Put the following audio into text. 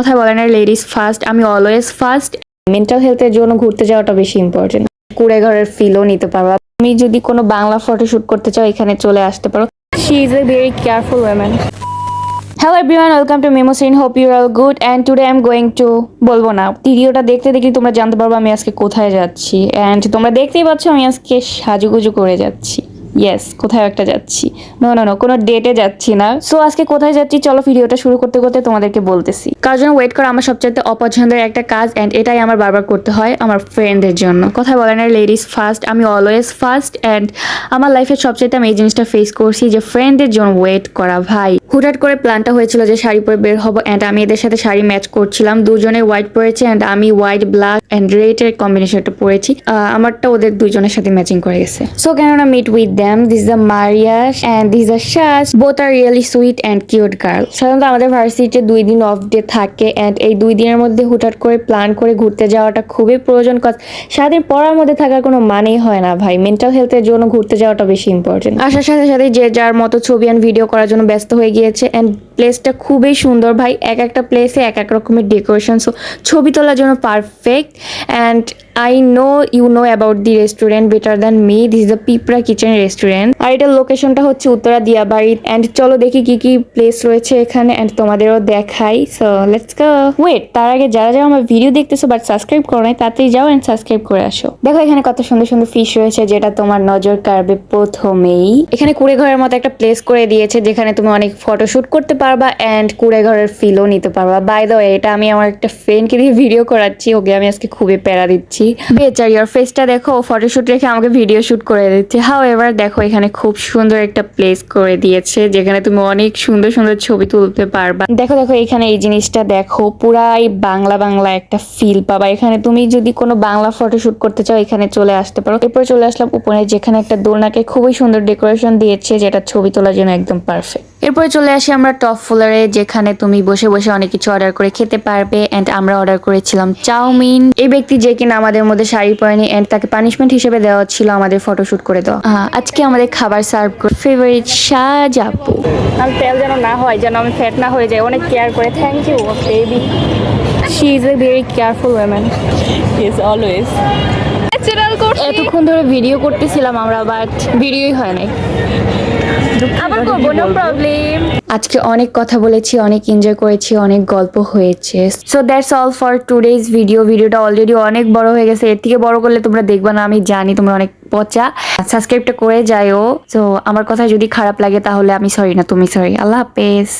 কথা বলে না লেডিস ফার্স্ট, আমি অলওয়েজ ফার্স্ট। মেন্টাল হেলথের জন্য ঘুরতে যাওয়াটা বেশি ইম্পর্টেন্ট। কুড়ে ঘরের ফিলও নিতে পারো। তুমি যদি কোনো বাংলা ফটোশুট করতে চাও এখানে চলে আসতে পারো। She is a very careful woman. Hello everyone, welcome to মেমোসিন। Hope you are all good and today I am going to বলবো না, ভিডিওটা দেখতে দেখতে তোমরা জানতে পারবো আমি আজকে কোথায় যাচ্ছি। অ্যান্ড তোমরা দেখতেই পাচ্ছ আমি আজকে সাজুগুজু করে যাচ্ছি। ইয়েস, কোথায় একটা যাচ্ছি। নো, কোনো ডেটে যাচ্ছি না। সো আজকে কোথায় যাচ্ছি চলো ভিডিওটা শুরু করতে করতে তোমাদেরকে বলতেছি। কার জন্য ওয়েট করা আমার সবচেয়ে অপছন্দের একটা কাজ, অ্যান্ড এটাই আমার বারবার করতে হয় আমার ফ্রেন্ডদের জন্য। কথা বলে না লেডিস ফার্স্ট, আমি অলওয়েজ ফার্স্ট। অ্যান্ড আমার লাইফের সবচেয়ে আমি এই জিনিসটা ফেস করছি যে ফ্রেন্ডদের জন্য ওয়েট করা। ভাই হুটহাট করে প্ল্যানটা হয়েছিল যে শাড়ি পরে বের হবো, অ্যান্ড আমি এদের সাথে শাড়ি ম্যাচ করছিলাম। দুজনে হোয়াইট পরেছে অ্যান্ড আমি হোয়াইট ব্ল্যাক অ্যান্ড রেড এর কম্বিনেশনটা পরেছি। আমারটা ওদের দুজনের সাথে ম্যাচিং করে গেছে। So can I meet with them. This is a Mariash and this is a Shaz. Both are really sweet and cute girl. সাধারণত আমাদের ভার্সিটিতে 2 দিন অফ ডে থাকে, অ্যান্ড এই 2 দিনের মধ্যে হুটহাট করে প্ল্যান করে ঘুরতে যাওয়াটা খুবই প্রয়োজন। কজ সারাদিন পড়ার মধ্যে থাকার কোনো মানেই হয় না ভাই। মেন্টাল হেলথের জন্য ঘুরতে যাওয়াটা বেশি ইম্পর্টেন্ট। আসার সাথে সাথে যে যার মতো ছবি অ্যান্ড ভিডিও করার জন্য ব্যস্ত হয়ে গিয়েছে। অ্যান্ড প্লেসটা খুবই সুন্দর ভাই, এক একটা প্লেসে এক এক রকমের ডেকোরেশন, সো ছবি তোলার জন্য perfect. And I know you know about the restaurant better than me. This is the Pipra Kitchen Restaurant. আর এটার লোকেশনটা হচ্ছে উত্তরা দিয়াবাড়ি। অ্যান্ড চলো দেখি কি কি প্লেস রয়েছে এখানে, অ্যান্ড তোমাদেরও দেখাই। So let's go. ওয়েট, তার আগে যারা যারা আমার ভিডিও দেখতেছো বাট সাবস্ক্রাইব করো নাই, তাড়াতাড়ি যাও অ্যান্ড সাবস্ক্রাইব করে আসো। দেখো এখানে কত সুন্দর সুন্দর ফিশ রয়েছে, যেটা তোমার নজর কাড়বে প্রথমেই। এখানে কুড়ে ঘরের মতো একটা প্লেস করে দিয়েছে যেখানে তুমি অনেক ফটোশুট করতে পারবা অ্যান্ড কুড়ে ঘরের ফিলও নিতে পারবা। বাই দ্য ওয়ে, এটা আমি আমার একটা ফ্রেন্ডকে দিয়ে ভিডিও করাচ্ছি, ওকে আমি আজকে খুবই প্যারা দিচ্ছি। বেচারি ওর ফেসটা দেখো, ফটোশুট রেখে আমাকে ভিডিও শুট করে দিচ্ছে। হাউ এভার দেখো এখানে খুব সুন্দর একটা প্লেস করে দিয়েছে যেখানে তুমি অনেক সুন্দর সুন্দর ছবি তুলতে পারবা। দেখো দেখো এখানে এই জিনিসটা দেখো, পুরাই বাংলা বাংলা একটা ফিল পাবা। এখানে তুমি যদি কোনো বাংলা ফটোশুট করতে চাও এখানে চলে আসতে পারো। এরপর চলে আসলাম উপরে, যেখানে একটা দোলনাকে খুবই সুন্দর ডেকোরেশন দিয়েছে যেটা ছবি তোলার জন্য একদম পারফেক্ট। এরপরে চলে আসি আমরা টপ ফ্লোরে, যেখানে তুমি বসে বসে অনেক কিছু অর্ডার করে খেতে পারবে। অ্যান্ড আমরা অর্ডার করেছিলাম চাউমিন। এই ব্যক্তি যে কিনা আমাদের মধ্যে শাড়ি পরেনি, অ্যান্ড তাকে পানিশমেন্ট হিসেবে দেওয়া ছিল আমাদের ফটোশুট করে দেওয়া। আজকে আমাদের খাবার সার্ভ করে ফেভারিট সাজ আপু। আমি তেল যেন না হয়, যেন আমি ফ্যাট না হয়ে যায়, অনেক কেয়ার করে। Thank you baby. She is a very careful woman. Is always. এতক্ষণ ধরে ভিডিও করতেছিলাম আমরা, বাট ভিডিওই হয় নাই। আবার করবো, নো প্রবলেম। আজকে অনেক কথা বলেছি, অনেক এনজয় করেছি, অনেক গল্প হয়েছে। So that's all for today's video. ভিডিওটা অলরেডি অনেক বড় হয়ে গেছে, এর থেকে বড় করলে তোমরা দেখবা না, আমি জানি তোমরা অনেক পচা। সাবস্ক্রাইবটা করে যাইও। সো আমার কথা যদি খারাপ লাগে তাহলে আমি সরি না, তুমি সরি। আল্লাহ হাফেজ।